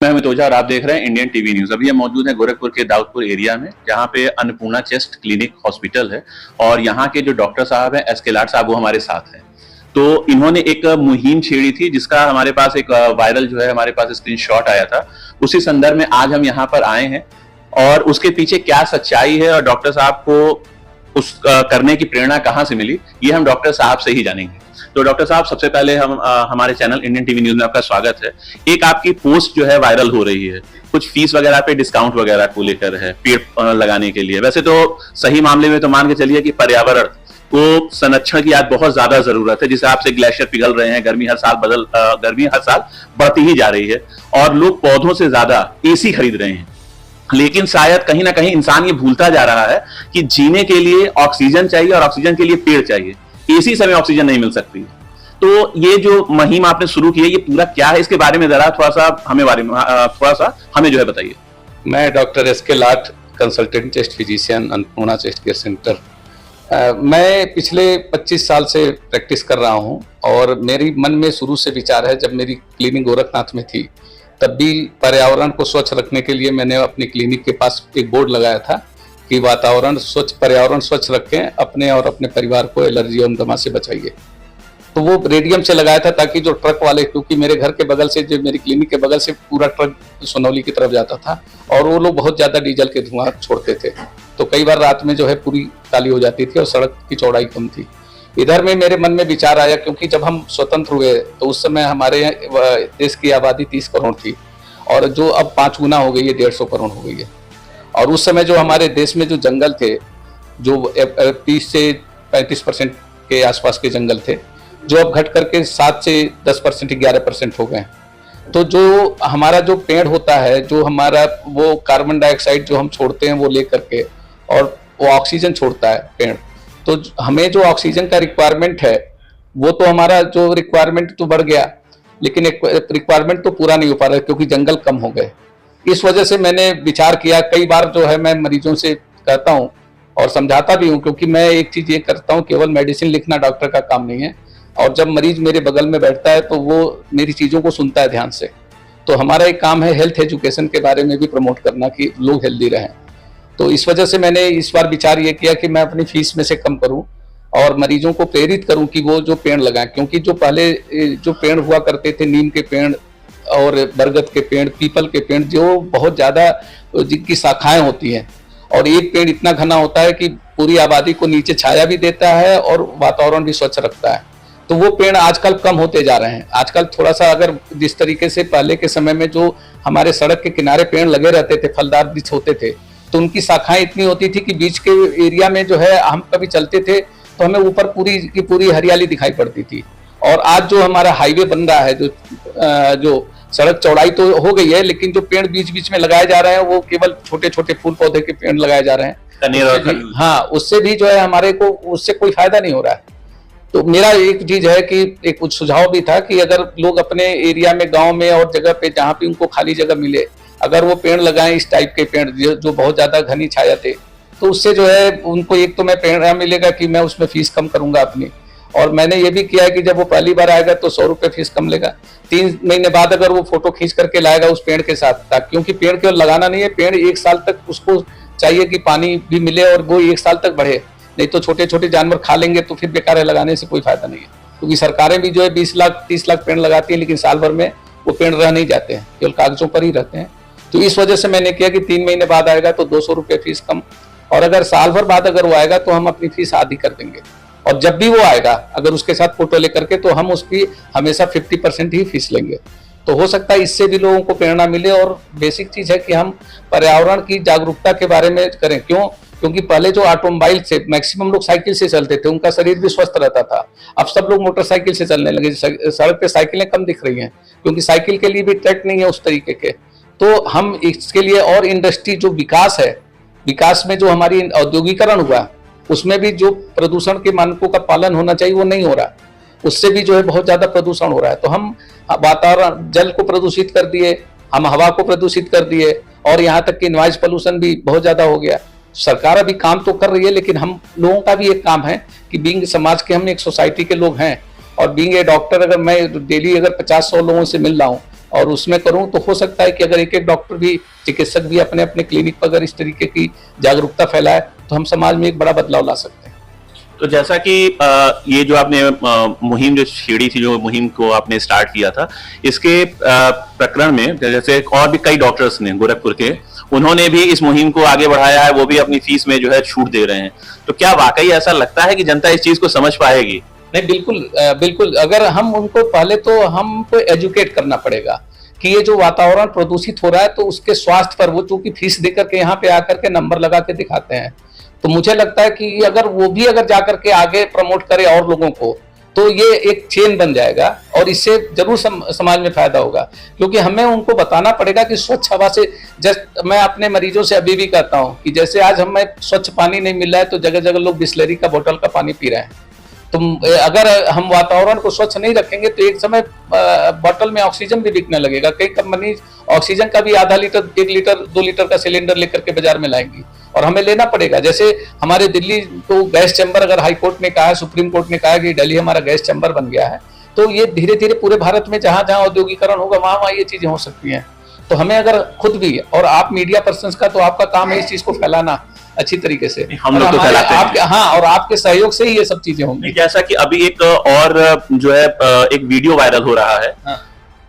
मैं अमित ओझा और आप देख रहे हैं इंडियन टीवी न्यूज। अभी हम मौजूद हैं गोरखपुर के दाऊदपुर एरिया में, जहां पे अन्नपूर्णा चेस्ट क्लिनिक हॉस्पिटल है और यहां के जो डॉक्टर साहब हैं एस के लाड साहब, वो हमारे साथ हैं। तो इन्होंने एक मुहिम छेड़ी थी जिसका हमारे पास एक वायरल जो है हमारे पास स्क्रीनशॉट आया था। उसी संदर्भ में आज हम यहाँ पर आए हैं और उसके पीछे क्या सच्चाई है और डॉक्टर साहब को उस करने की प्रेरणा कहाँ से मिली, ये हम डॉक्टर साहब से ही जानेंगे। तो डॉक्टर साहब, सबसे पहले हम हमारे चैनल इंडियन टीवी न्यूज में आपका स्वागत है। एक आपकी पोस्ट जो है वायरल हो रही है, कुछ फीस वगैरह पे डिस्काउंट वगैरह को लेकर है, पेड़ लगाने के लिए। वैसे तो सही मामले में तो मान के चलिए कि पर्यावरण को संरक्षण की आज बहुत ज्यादा जरूरत है, जिस हिसाब से ग्लेशियर पिघल रहे हैं, गर्मी हर साल बढ़ती ही जा रही है और लोग पौधों से ज्यादा एसी खरीद रहे हैं। लेकिन शायद कहीं ना कहीं इंसान ये भूलता जा रहा है कि जीने के लिए ऑक्सीजन चाहिए और ऑक्सीजन के लिए पेड़ चाहिए। एसी से हमें ऑक्सीजन नहीं मिल सकती। तो ये जो मुहिम आपने शुरू की है, ये पूरा क्या है, इसके बारे में जरा थोड़ा सा हमें जो है बताइए। मैं डॉक्टर एस के लाड, consultant chest physician, Annapurna chest care centre. मैं पिछले 25 साल से प्रैक्टिस कर रहा हूं और मेरी मन में शुरू से विचार है, जब मेरी क्लिनिक गोरखनाथ में थी तब भी पर्यावरण को स्वच्छ रखने के लिए मैंने अपनी क्लिनिक के पास एक बोर्ड लगाया था कि पर्यावरण स्वच्छ रखें, अपने और अपने परिवार को एलर्जी और दमा से बचाइए। तो वो रेडियम से लगाया था ताकि जो ट्रक वाले, क्योंकि मेरे घर के बगल से, जो मेरी क्लिनिक के बगल से पूरा ट्रक सोनौली की तरफ जाता था और वो लोग बहुत ज़्यादा डीजल के धुआं छोड़ते थे, तो कई बार रात में जो है पूरी काली हो जाती थी और सड़क की चौड़ाई कम थी। इधर में मेरे मन में विचार आया, क्योंकि जब हम स्वतंत्र हुए तो उस समय हमारे देश की आबादी 30 करोड़ थी और जो अब 5 गुना हो गई है, 150 करोड़ हो गई है। और उस समय जो हमारे देश में जो जंगल थे, जो 30 से 35% के आसपास के जंगल थे, जो अब घट करके 7 से 10%, 11% हो गए। तो जो हमारा जो पेड़ होता है, जो हमारा वो कार्बन डाइऑक्साइड जो हम छोड़ते हैं वो ले करके, और वो ऑक्सीजन छोड़ता है पेड़। तो हमें जो ऑक्सीजन का रिक्वायरमेंट है, वो तो हमारा जो रिक्वायरमेंट तो बढ़ गया, लेकिन एक रिक्वायरमेंट तो पूरा नहीं हो पा रहा है क्योंकि जंगल कम हो गए। इस वजह से मैंने विचार किया, कई बार जो है मैं मरीजों से कहता हूँ और समझाता भी हूँ, क्योंकि मैं एक चीज ये करता हूँ, केवल मेडिसिन लिखना डॉक्टर का काम नहीं है। और जब मरीज मेरे बगल में बैठता है तो वो मेरी चीजों को सुनता है ध्यान से। तो हमारा एक काम है हेल्थ एजुकेशन के बारे में भी प्रमोट करना कि लोग हेल्दी रहें। तो इस वजह से मैंने इस बार विचार ये किया कि मैं अपनी फीस में से कम करूं और मरीजों को प्रेरित करूं कि वो जो पेड़ लगाएं, क्योंकि जो पहले जो पेड़ हुआ करते थे, नीम के पेड़ और बरगद के पेड़, पीपल के पेड़, जो बहुत ज्यादा जिनकी शाखाएं होती हैं, और एक पेड़ इतना घना होता है कि पूरी आबादी को नीचे छाया भी देता है और वातावरण भी स्वच्छ रखता है। तो वो पेड़ आजकल कम होते जा रहे हैं। आजकल थोड़ा सा, अगर जिस तरीके से पहले के समय में जो हमारे सड़क के किनारे पेड़ लगे रहते थे, फलदार वृक्ष होते थे, तो उनकी शाखाएं इतनी होती थी कि बीच के एरिया में जो है, हम कभी चलते थे तो हमें ऊपर पूरी की पूरी हरियाली दिखाई पड़ती थी। और आज जो हमारा हाईवे बन रहा है, जो सड़क चौड़ाई तो हो गई है, लेकिन जो पेड़ बीच बीच में लगाए जा रहे हैं वो केवल छोटे छोटे फूल पौधे के पेड़ लगाए जा रहे हैं। हाँ, उससे भी जो है हमारे को उससे कोई फायदा नहीं हो रहा है। तो मेरा एक चीज है कि एक कुछ सुझाव भी था कि अगर लोग अपने एरिया में, गांव में और जगह पे जहाँ पे उनको खाली जगह मिले, अगर वो पेड़ लगाएं, इस टाइप के पेड़ जो बहुत ज्यादा घनी छाया थे, तो उससे जो है उनको एक तो मैं प्रेरणा मिलेगा कि मैं उसमें फीस कम करूंगा अपनी। और मैंने ये भी किया है कि जब वो पहली बार आएगा तो 100 रुपये फीस कम लेगा। 3 महीने बाद अगर वो फोटो खींच करके लाएगा उस पेड़ के साथ, क्योंकि पेड़ केवल लगाना नहीं है, पेड़ 1 साल तक उसको चाहिए कि पानी भी मिले और वो 1 साल तक बढ़े, नहीं तो छोटे छोटे जानवर खा लेंगे तो फिर बेकार है, लगाने से कोई फायदा नहीं है। क्योंकि सरकारें भी जो है 20 लाख 30 लाख पेड़ लगाती हैं, लेकिन साल भर में वो पेड़ रह नहीं जाते हैं, केवल कागजों पर ही रहते हैं। तो इस वजह से मैंने किया कि 3 महीने बाद आएगा तो 200 रुपये फीस कम, और अगर साल भर बाद अगर वो आएगा तो हम अपनी फीस आधी कर देंगे। और जब भी वो आएगा, अगर उसके साथ फोटो लेकर के, तो हम उसकी हमेशा 50% ही फीस लेंगे। तो हो सकता है इससे भी लोगों को प्रेरणा मिले। और बेसिक चीज है कि हम पर्यावरण की जागरूकता के बारे में करें। क्यों? क्योंकि पहले जो ऑटोमोबाइल से मैक्सिमम लोग साइकिल से चलते थे, उनका शरीर भी स्वस्थ रहता था। अब सब लोग मोटरसाइकिल से चलने लगे। सड़क पे साइकिलें कम दिख रही हैं क्योंकि साइकिल के लिए भी ट्रैक नहीं है उस तरीके के। तो हम इसके लिए, और इंडस्ट्री जो विकास है, विकास में जो हमारी औद्योगिकरण हुआ, उसमें भी जो प्रदूषण के मानकों का पालन होना चाहिए वो नहीं हो रहा, उससे भी जो है बहुत ज्यादा प्रदूषण हो रहा है। तो हम वातावरण, जल को प्रदूषित कर दिए, हम हवा को प्रदूषित कर दिए, और यहाँ तक कि नॉइज पोल्यूशन भी बहुत ज्यादा हो गया। सरकार अभी काम तो कर रही है, लेकिन हम लोगों का भी एक काम है कि बीइंग समाज के, हम एक सोसाइटी के लोग हैं, और बीइंग ए डॉक्टर, अगर मैं डेली अगर 50-100 लोगों से मिल रहा हूँ और उसमें करूं तो हो सकता है कि अगर एक एक डॉक्टर भी, चिकित्सक भी अपने अपने क्लिनिक पर अगर इस तरीके की जागरूकता फैलाए तो हम समाज में एक बड़ा बदलाव ला सकते हैं। तो जैसा कि ये जो आपने मुहिम जो छेड़ी थी, जो मुहिम को आपने स्टार्ट किया था, इसके प्रकरण में जैसे और भी कई डॉक्टर्स ने गोरखपुर के, उन्होंने भी इस मुहिम को आगे बढ़ाया है, वो भी अपनी फीस में जो है छूट दे रहे हैं। तो क्या वाकई ऐसा लगता है कि जनता इस चीज को समझ पाएगी? नहीं, बिल्कुल बिल्कुल। अगर हम उनको, पहले तो हमको एजुकेट करना पड़ेगा कि ये जो वातावरण प्रदूषित हो रहा है तो उसके स्वास्थ्य पर, वो चूंकि फीस देकर के यहाँ पे आकर के नंबर लगा के दिखाते हैं, तो मुझे लगता है कि अगर वो भी अगर जाकर के आगे प्रमोट करे और लोगों को, तो ये एक चेन बन जाएगा और इससे जरूर समाज में फायदा होगा। क्योंकि हमें उनको बताना पड़ेगा कि स्वच्छ हवा से, जस्ट मैं अपने मरीजों से अभी भी कहता हूँ कि जैसे आज हमें स्वच्छ पानी नहीं मिल रहा है तो जगह जगह लोग बिस्लरी का बोतल का पानी पी रहे हैं। तो अगर हम वातावरण को स्वच्छ नहीं रखेंगे तो एक समय बोतल में ऑक्सीजन भी बिकने लगेगा। कई कंपनी ऑक्सीजन का भी आधा लीटर, 1 लीटर, 2 लीटर का सिलेंडर लेकर के बाजार में लाएंगी और हमें लेना पड़ेगा। जैसे हमारे दिल्ली को गैस चैम्बर, अगर हाई कोर्ट ने कहा है, सुप्रीम कोर्ट ने कहा है कि दिल्ली हमारा गैस चैम्बर बन गया है, तो ये धीरे धीरे पूरे भारत में जहां जहां औद्योगिकरण होगा वहां वहां ये चीजें हो सकती हैं। तो हमें अगर खुद भी, और आप मीडिया पर्सन का तो आपका काम है इस चीज को फैलाना अच्छी तरीके से, हम लोग तो फैलाते हैं। हाँ, और आपके सहयोग से ही ये सब चीजें होंगी। जैसा कि अभी एक और जो है एक वीडियो वायरल हो रहा है, हाँ।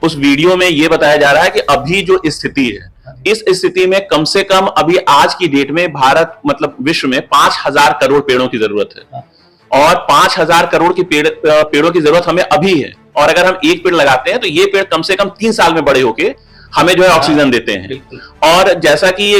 उस वीडियो में ये बताया जा रहा है कि अभी जो स्थिति है, इस स्थिति में कम से कम अभी आज की डेट में भारत, मतलब विश्व में 5000 करोड़ पेड़ों की जरूरत है। और 5000 करोड़ की पेड़ों की जरूरत हमें अभी है। और अगर हम एक पेड़ लगाते हैं तो ये पेड़ कम से कम 3 साल में बड़े होके हमें जो है ऑक्सीजन देते हैं। और जैसा कि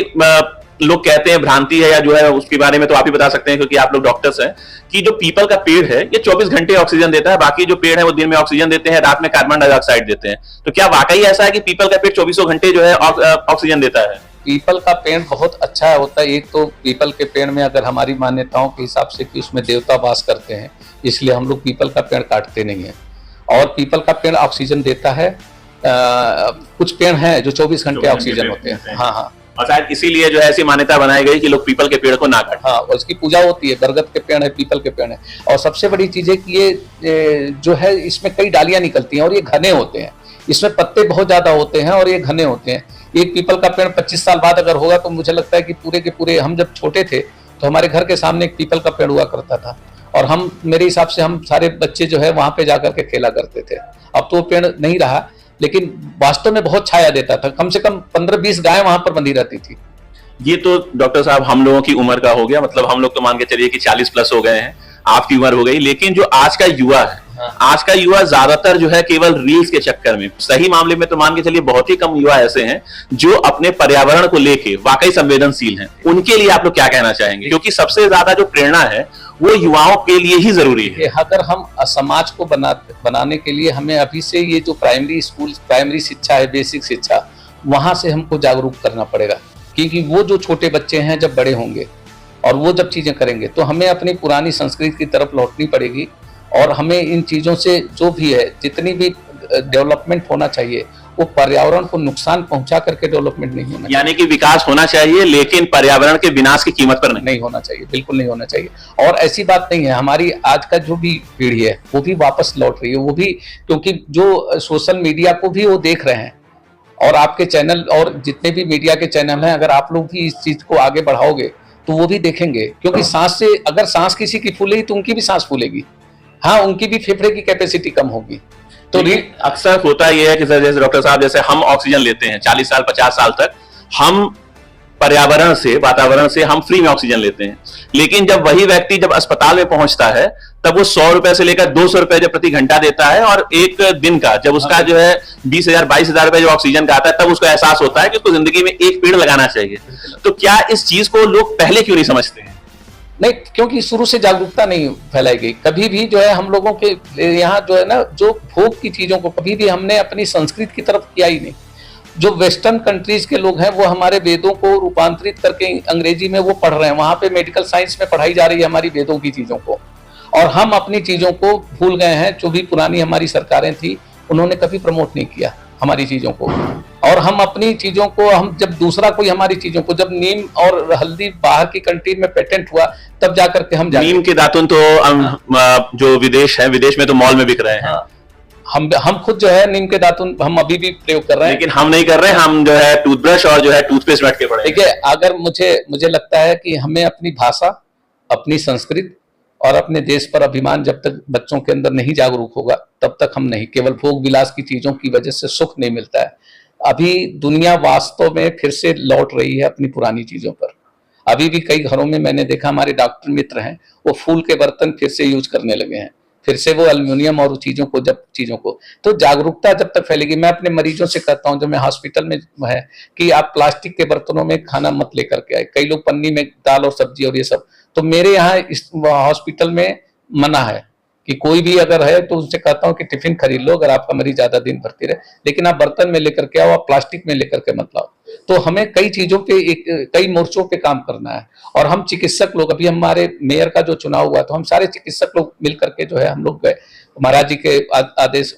लोग कहते हैं भ्रांति है या जो है, उसके बारे में तो आप ही बता सकते हैं क्योंकि आप लोग डॉक्टर्स हैं, कि जो पीपल का पेड़ है ये 24 घंटे ऑक्सीजन देता है, बाकी जो पेड़ है वो दिन में ऑक्सीजन देते हैं, रात में कार्बन डाइऑक्साइड देते हैं। तो क्या वाकई ऐसा है कि पीपल का पेड़ 24 घंटे जो है ऑक्सीजन देता है? पीपल का पेड़ बहुत अच्छा होता है। एक तो पीपल के पेड़ में अगर हमारी मान्यताओं के हिसाब से कि उसमें देवता वास करते हैं, इसलिए हम लोग पीपल का पेड़ काटते नहीं है। और पीपल का पेड़ ऑक्सीजन देता है। कुछ पेड़ हैं जो 24 घंटे ऑक्सीजन होते हैं। हाँ हाँ, और शायद इसीलिए जो है ऐसी मान्यता बनाई गई कि लोग पीपल के पेड़ को ना काटें। हाँ, उसकी पूजा होती है। बरगद के पेड़ है, पीपल के पेड़ है। और सबसे बड़ी चीज है कि ये जो है इसमें कई डालियां निकलती हैं और ये घने होते हैं। इसमें पत्ते बहुत ज्यादा होते हैं और ये घने होते हैं। एक पीपल का पेड़ 25 साल बाद अगर होगा तो मुझे लगता है कि पूरे के पूरे, हम जब छोटे थे तो हमारे घर के सामने एक पीपल का पेड़ हुआ करता था और हम, मेरे हिसाब से हम सारे बच्चे जो है वहां पे जाकर के खेला करते थे। अब तो वो पेड़ नहीं रहा, लेकिन वास्तव में बहुत छाया देता था। कम से कम 15-20 गायें वहां पर बंधी रहती थी। ये तो डॉक्टर साहब हम लोगों की उम्र का हो गया, मतलब हम लोग तो मान के चलिए कि 40 प्लस हो गए हैं, आपकी उम्र हो गई। लेकिन जो आज का युवा है, आज का युवा ज्यादातर जो है केवल रील्स के चक्कर में, सही मामले में तो मान के चलिए बहुत ही कम युवा ऐसे हैं जो अपने पर्यावरण को लेके वाकई संवेदनशील हैं। उनके लिए आप लोग क्या कहना चाहेंगे? क्योंकि सबसे ज्यादा जो प्रेरणा है वो युवाओं के लिए ही जरूरी है। अगर हम समाज को बनाने के लिए हमें अभी से ये जो प्राइमरी स्कूल, प्राइमरी शिक्षा है, बेसिक शिक्षा, वहां से हमको जागरूक करना पड़ेगा। क्योंकि वो जो छोटे बच्चे हैं जब बड़े होंगे और वो जब चीजें करेंगे तो हमें अपनी पुरानी संस्कृति की तरफ लौटनी पड़ेगी। और हमें इन चीजों से जो भी है, जितनी भी डेवलपमेंट होना चाहिए, वो पर्यावरण को नुकसान पहुंचा करके डेवलपमेंट नहीं होना चाहिए। यानी कि विकास होना चाहिए लेकिन पर्यावरण के विनाश की कीमत पर नहीं होना चाहिए, बिल्कुल नहीं होना चाहिए। और ऐसी बात नहीं है, हमारी आज का जो भी पीढ़ी है वो भी वापस लौट रही है। वो भी, क्योंकि जो सोशल मीडिया को भी वो देख रहे हैं और आपके चैनल और जितने भी मीडिया के चैनल हैं, अगर आप लोग भी इस चीज को आगे बढ़ाओगे तो वो भी देखेंगे। क्योंकि सांस से, अगर सांस किसी की फूलेगी तो उनकी भी सांस फूलेगी। हाँ, उनकी भी फेफड़े की कैपेसिटी कम होगी। तो अक्सर होता यह है कि सर, जैसे डॉक्टर साहब, जैसे हम ऑक्सीजन लेते हैं 40 साल 50 साल तक, हम पर्यावरण से, वातावरण से हम फ्री में ऑक्सीजन लेते हैं। लेकिन जब वही व्यक्ति जब अस्पताल में पहुंचता है तब वो 100 रुपए से लेकर 200 रुपए जब प्रति घंटा देता है, और एक दिन का जब उसका जो है 20,000 22,000 रुपए जो ऑक्सीजन का आता है, तब उसको एहसास होता है कि उसको जिंदगी में एक पेड़ लगाना चाहिए। तो क्या इस चीज को लोग पहले क्यों नहीं समझते हैं? नहीं, क्योंकि शुरू से जागरूकता नहीं फैलाई गई। कभी भी जो है हम लोगों के यहाँ जो है ना, जो भोग की चीजों को कभी भी हमने अपनी संस्कृति की तरफ किया ही नहीं। जो वेस्टर्न कंट्रीज के लोग हैं वो हमारे वेदों को रूपांतरित करके अंग्रेजी में वो पढ़ रहे हैं। वहां पे मेडिकल साइंस में पढ़ाई जा रही है हमारी वेदों की चीजों को, और हम अपनी चीजों को भूल गए हैं। जो भी पुरानी हमारी सरकारें थी उन्होंने कभी प्रमोट नहीं किया हमारी चीजों को। और हम अपनी चीजों को, हम जब दूसरा कोई हमारी चीजों को, जब नीम और हल्दी बाहर की कंट्री में पेटेंट हुआ तब जाकर के हम नीम के दातुन तो जो विदेश है, विदेश में तो मॉल में बिक रहे हैं। हम खुद जो है नीम के दातुन हम अभी भी प्रयोग कर रहे हैं। लेकिन हम नहीं कर रहे हैं, हम जो है टूथब्रश और जो है टूथपेस्ट बैठ के पड़े। देखिए, अगर मुझे लगता है कि हमें अपनी भाषा, अपनी संस्कृति और अपने देश पर अभिमान जब तक बच्चों के अंदर नहीं जागरूक होगा, तब तक हम नहीं, केवल भोग विलास की चीजों की वजह से सुख नहीं मिलता है। अभी दुनिया वास्तव में फिर से लौट रही है अपनी पुरानी चीजों पर। अभी भी कई घरों में मैंने देखा, हमारे डॉक्टर मित्र हैं, वो फूल के बर्तन फिर से यूज करने लगे हैं, फिर से वो एल्युमिनियम और चीजों को तो जागरूकता जब तक फैलेगी। मैं अपने मरीजों से कहता हूं, जो मैं हॉस्पिटल में है, कि आप प्लास्टिक के बर्तनों में खाना मत लेकर के आए। कई लोग पन्नी में दाल और सब्जी और ये सब, तो मेरे यहाँ इस हॉस्पिटल में मना है कि कोई भी अगर है तो उनसे कहता हूं कि टिफिन खरीद लो, अगर आपका मरीज ज्यादा दिन भर्ती रहे, लेकिन आप बर्तन में लेकर के आओ, आप प्लास्टिक में लेकर के मत लाओ। तो हमें कई चीजों पे कई मोर्चों पे काम करना है। और हम चिकित्सक लोग, अभी हमारे मेयर का जो चुनाव हुआ, तो हम सारे चिकित्सक लोग मिल करके जो है हम लोग गए, महाराज जी के आदेश,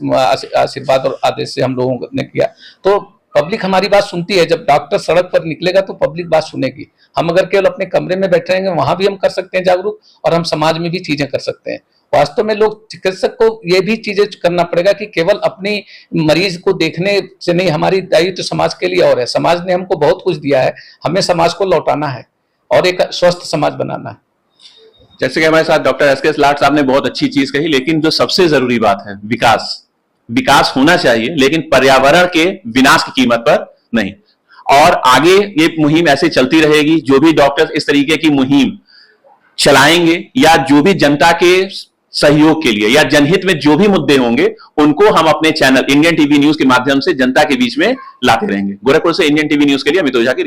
आशीर्वाद और आदेश से हम लोगों ने किया। तो पब्लिक हमारी बात सुनती है। जब डॉक्टर सड़क पर निकलेगा तो पब्लिक बात सुनेगी। हम अगर केवल अपने कमरे में बैठे रहेंगे, वहां भी हम कर सकते हैं जागरूक, और हम समाज में भी चीजें कर सकते हैं। वास्तव में लोग, चिकित्सक को ये भी चीजें करना पड़ेगा कि केवल अपनी मरीज को देखने से नहीं, हमारी दायित्व तो समाज के लिए और है। समाज ने हमको बहुत कुछ दिया है, हमें समाज को लौटाना है और एक स्वस्थ समाज बनाना है। जैसे कि हमारे साथ डॉक्टर एस के लाट साहब ने बहुत अच्छी चीज कही, लेकिन जो सबसे जरूरी बात है, विकास होना चाहिए, लेकिन पर्यावरण के विनाश की कीमत पर नहीं। और आगे ये मुहिम ऐसे चलती रहेगी। जो भी डॉक्टर्स इस तरीके की मुहिम चलाएंगे, या जो भी जनता के सहयोग के लिए या जनहित में जो भी मुद्दे होंगे, उनको हम अपने चैनल इंडियन टीवी न्यूज के माध्यम से जनता के बीच में लाते रहेंगे। गोरखपुर से इंडियन टीवी न्यूज के लिए अमित ओझा की